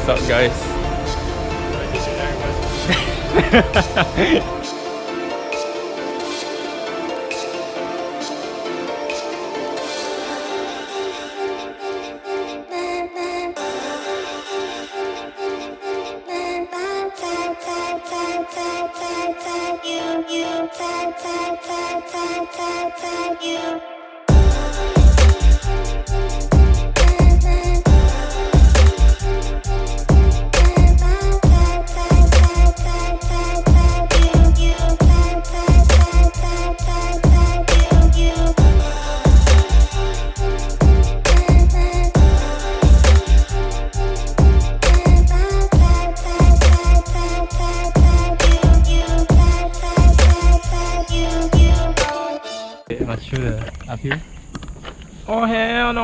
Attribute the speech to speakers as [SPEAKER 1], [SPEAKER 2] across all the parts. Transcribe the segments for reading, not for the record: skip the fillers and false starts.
[SPEAKER 1] What's up, guys? Let's shoot the uphill. Oh hell no!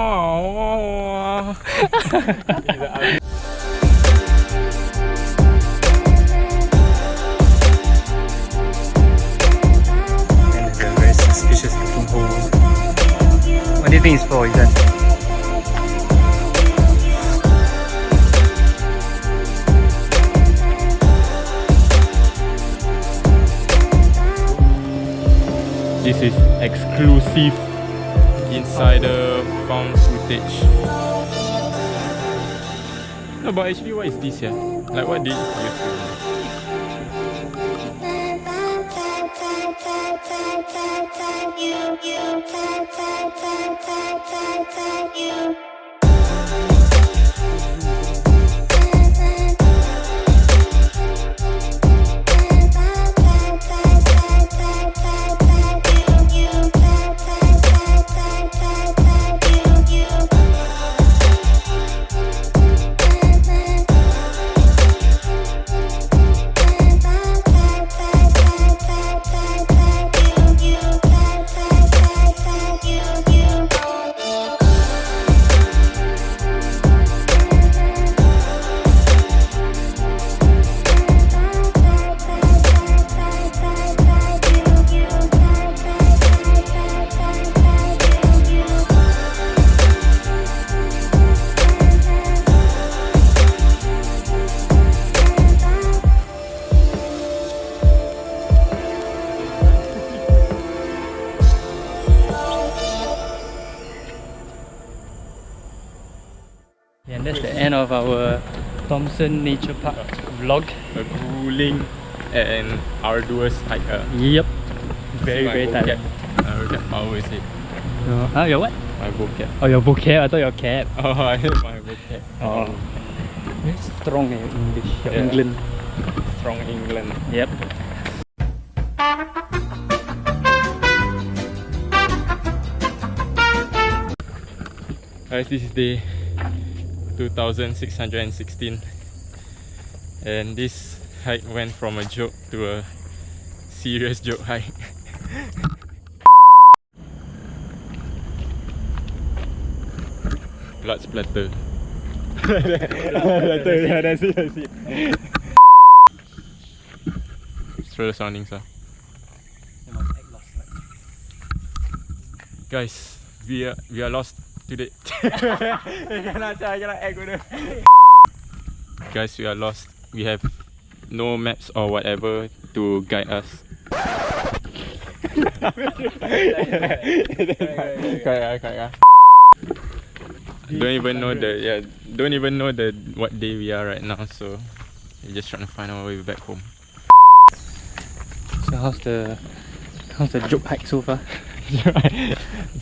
[SPEAKER 1] And it's a very suspicious looking hole. What do you think it's for, Ethan? This is exclusive insider found footage. No, but actually, what is this here? Like, what did you use And that's the end of our Thomson Nature Park vlog. A grueling and arduous hike. Yep. Very tired. Vocab power is it? Your what? My vocab. Oh, your vocab. I thought your cap. Oh, I hate my vocab. Oh. Very strong English. Yeah. England. Strong England. Yep. Guys, this is day 2616 and this hike went from a joke to a serious joke hike. Blood splatter. Yeah, that's it. Throw the soundings lah. Guys, we are lost today. Guys, we are lost. We have no maps or whatever to guide us. Don't even know what day we are right now, so we're just trying to find our way back home. So how's the joke hike so far?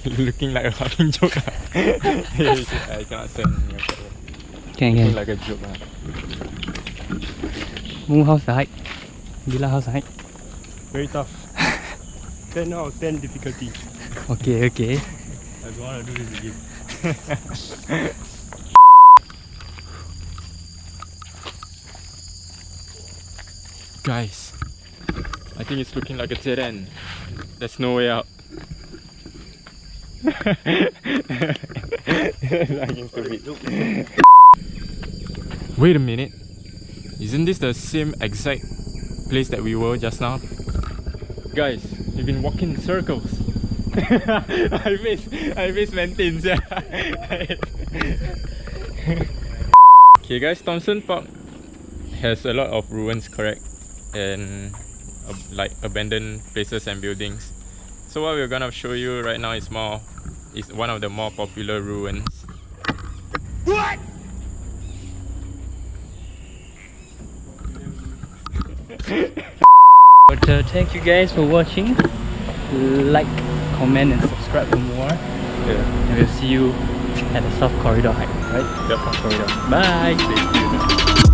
[SPEAKER 1] Looking like a fucking joke. I cannot say anything. Looking like a joke. How's the hike? Gila, how's the hike?
[SPEAKER 2] Very tough. 10 out of 10 difficulty.
[SPEAKER 1] Okay.
[SPEAKER 2] I don't want to do this again.
[SPEAKER 1] Guys, I think it's looking like a dead end. There's no way out. Wait a minute. Isn't this the same exact place that we were just now? Guys, we've been walking in circles. I face maintains, yeah. Okay guys, Thomson Park has a lot of ruins, correct? And like abandoned places and buildings. So what we're gonna show you right now is one of the more popular ruins.
[SPEAKER 2] What?
[SPEAKER 1] But thank you guys for watching. Like, comment and subscribe for more. Yeah. And we'll see you at the South Corridor hike, right?
[SPEAKER 2] Yep.
[SPEAKER 1] South Corridor. Bye!
[SPEAKER 2] Stay tuned.